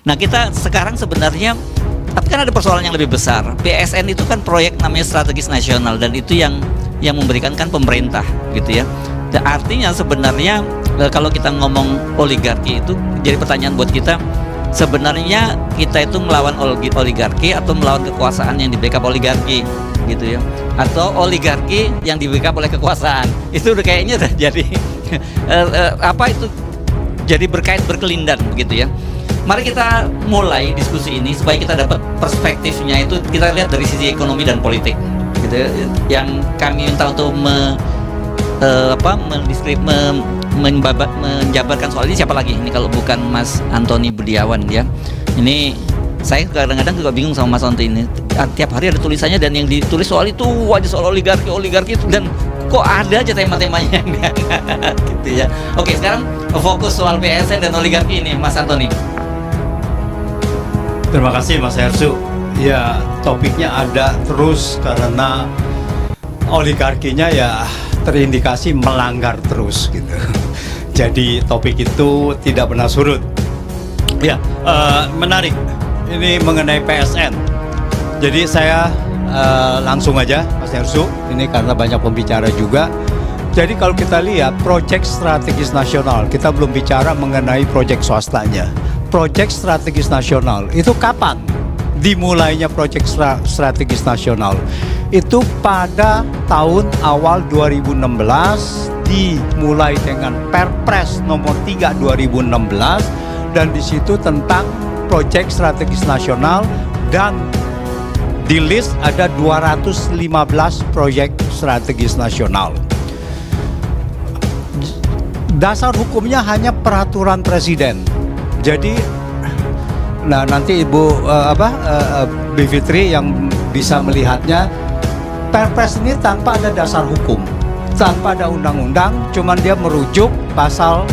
Nah, kita sekarang sebenarnya, tapi kan ada persoalan yang lebih besar. PSN itu kan proyek namanya strategis nasional, dan itu yang memberikan kan pemerintah gitu ya. Dan artinya sebenarnya kalau kita ngomong oligarki itu jadi pertanyaan buat kita, sebenarnya kita itu melawan oligarki atau melawan kekuasaan yang di backup oligarki gitu ya, atau oligarki yang di backup oleh kekuasaan. Itu udah kayaknya udah jadi apa itu, jadi berkelindan begitu ya. Mari kita mulai diskusi ini supaya kita dapat perspektifnya, itu kita lihat dari sisi ekonomi dan politik gitu ya. Yang kami minta untuk menjabarkan soal ini siapa lagi ini kalau bukan Mas Antoni Budiawan ya. Ini saya kadang-kadang juga bingung sama Mas Antoni ini. Tiap hari ada tulisannya, dan yang ditulis soal itu aja soal oligarki itu, dan kok ada aja tema-temanya gitu ya. Oke, sekarang fokus soal PSN dan oligarki ini, Mas Antoni. Terima kasih Mas Hersu. Ya, topiknya ada terus karena oligarkinya ya terindikasi melanggar terus gitu. Jadi topik itu tidak pernah surut. Ya, menarik. Ini mengenai PSN. Jadi saya langsung aja Mas Hersu, ini karena banyak pembicara juga. Jadi kalau kita lihat proyek strategis nasional, kita belum bicara mengenai proyek swastanya. Proyek strategis nasional itu kapan dimulainya proyek strategis nasional? Itu pada tahun awal 2016, dimulai dengan Perpres nomor 3 2016, dan di situ tentang proyek strategis nasional, dan di list ada 215 proyek strategis nasional. Dasar hukumnya hanya peraturan presiden. Jadi, nah nanti Ibu Bivitri yang bisa melihatnya, Perpres ini tanpa ada dasar hukum, tanpa ada undang-undang, cuman dia merujuk pasal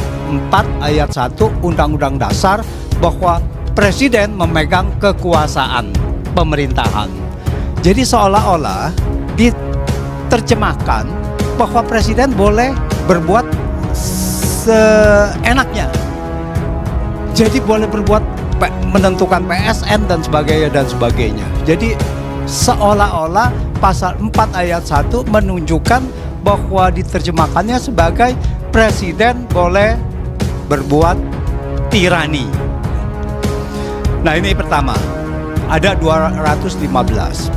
4 ayat 1 Undang-Undang Dasar bahwa presiden memegang kekuasaan pemerintahan. Jadi seolah-olah diterjemahkan bahwa presiden boleh berbuat seenaknya. Jadi boleh berbuat menentukan PSN dan sebagainya. Jadi seolah-olah pasal 4 ayat 1 menunjukkan bahwa diterjemahkannya sebagai presiden boleh berbuat tirani. Nah, ini pertama. Ada 215.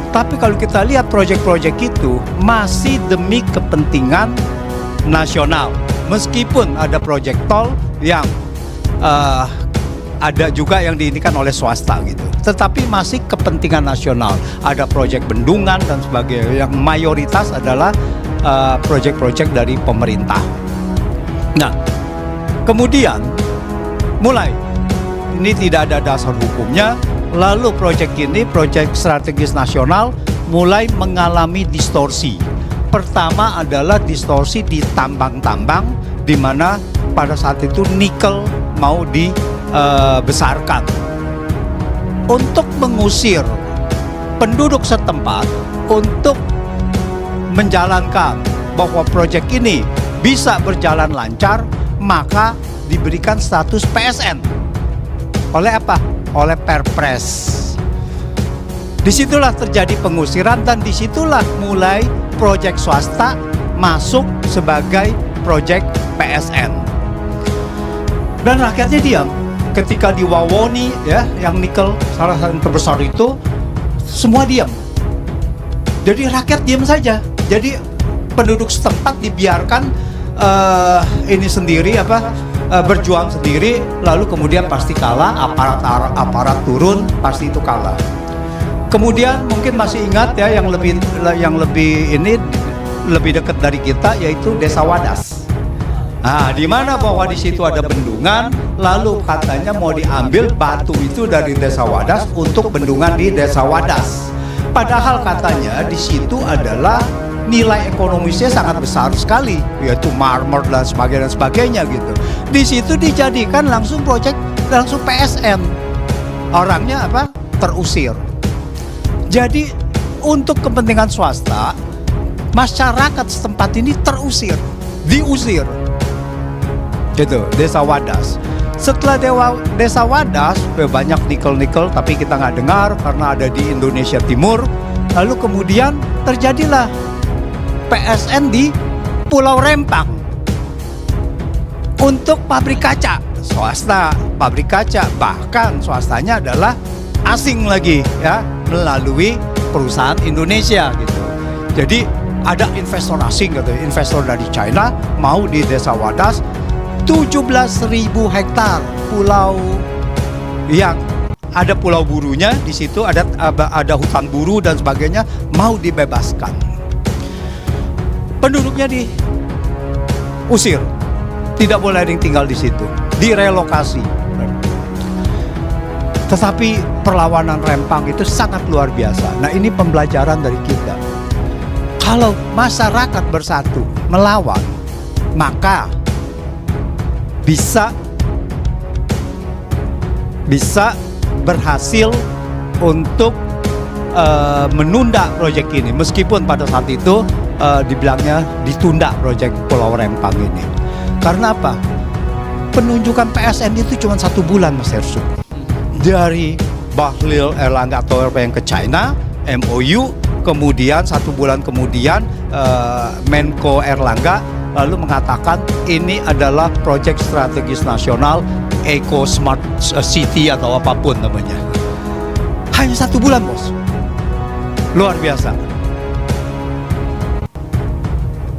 Tapi kalau kita lihat proyek-proyek itu masih demi kepentingan nasional. Meskipun ada proyek tol yang ada juga yang diinikan oleh swasta gitu, tetapi masih kepentingan nasional. Ada proyek bendungan dan sebagainya, yang mayoritas adalah proyek-proyek dari pemerintah. Nah, kemudian mulai ini tidak ada dasar hukumnya, lalu proyek ini, proyek strategis nasional, mulai mengalami distorsi. Pertama adalah distorsi di tambang-tambang, di mana pada saat itu nikel mau dibesarkan. Untuk mengusir penduduk setempat untuk menjalankan bahwa proyek ini bisa berjalan lancar, maka diberikan status PSN. Oleh apa? Oleh Perpres. Disitulah terjadi pengusiran, dan disitulah mulai proyek swasta masuk sebagai proyek PSN. Dan rakyatnya diam ketika diwawoni ya, yang nikel salah satu yang terbesar itu, semua diam. Jadi rakyat diam saja. Jadi penduduk setempat dibiarkan ini sendiri berjuang sendiri, lalu kemudian pasti kalah, aparat turun, pasti itu kalah. Kemudian mungkin masih ingat ya, yang lebih dekat dari kita, yaitu Desa Wadas. Nah, di mana bahwa di situ ada bendungan, lalu katanya mau diambil batu itu dari Desa Wadas untuk bendungan di Desa Wadas. Padahal katanya di situ adalah nilai ekonomisnya sangat besar sekali, yaitu marmer dan sebagainya gitu. Di situ dijadikan langsung proyek, langsung PSN. Orangnya terusir. Jadi untuk kepentingan swasta, masyarakat setempat ini diusir gitu, Desa Wadas. Setelah Desa Wadas, banyak nikel-nikel tapi kita nggak dengar karena ada di Indonesia Timur. Lalu kemudian terjadilah PSN di Pulau Rempang untuk pabrik kaca, swasta pabrik kaca, bahkan swastanya adalah asing lagi ya, melalui perusahaan Indonesia gitu. Jadi ada investor asing gitu, investor dari China mau di Desa Wadas 17.000 hektar pulau yang ada pulau burunya di situ, ada hutan buru dan sebagainya, mau dibebaskan. Penduduknya diusir, tidak boleh ada yang tinggal di situ, direlokasi. Tetapi perlawanan Rempang itu sangat luar biasa. Nah, ini pembelajaran dari kita. Kalau masyarakat bersatu melawan, maka bisa berhasil untuk menunda proyek ini, meskipun pada saat itu dibilangnya ditunda proyek Pulau Rempang ini. Karena apa? Penunjukan PSN itu cuma 1 bulan, Mas Hersu. Dari Bahlil Erlangga atau yang ke China, MOU, kemudian 1 bulan kemudian Menko Erlangga lalu mengatakan ini adalah proyek strategis nasional, Eco Smart City atau apapun namanya. Hanya 1 bulan, bos. Luar biasa.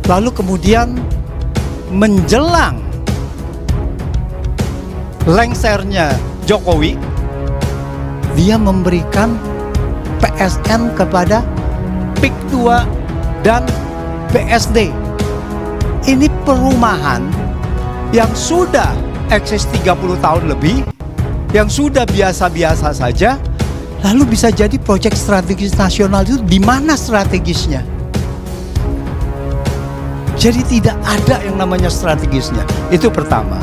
Lalu kemudian menjelang lengsernya Jokowi, dia memberikan PSN kepada PIK 2 dan BSD. Ini perumahan yang sudah eksis 30 tahun lebih, yang sudah biasa-biasa saja, lalu bisa jadi proyek strategis nasional. Itu di mana strategisnya? Jadi tidak ada yang namanya strategisnya. Itu pertama.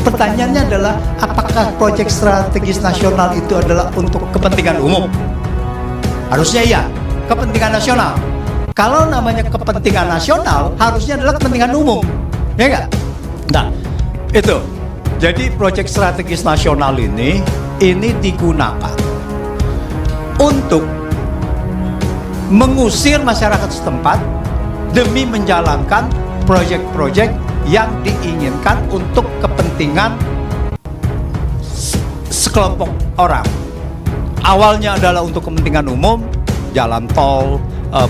Pertanyaannya adalah, apakah proyek strategis nasional itu adalah untuk kepentingan umum? Harusnya iya, kepentingan nasional. Kalau namanya kepentingan nasional, harusnya adalah kepentingan umum, ya nggak? Nah, itu. Jadi proyek strategis nasional ini digunakan untuk mengusir masyarakat setempat demi menjalankan proyek-proyek yang diinginkan untuk kepentingan sekelompok orang. Awalnya adalah untuk kepentingan umum, jalan tol,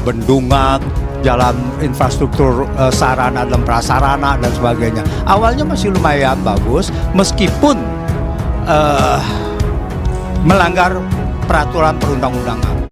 bendungan, jalan infrastruktur sarana dan prasarana dan sebagainya. Awalnya masih lumayan bagus, meskipun melanggar peraturan perundang-undangan.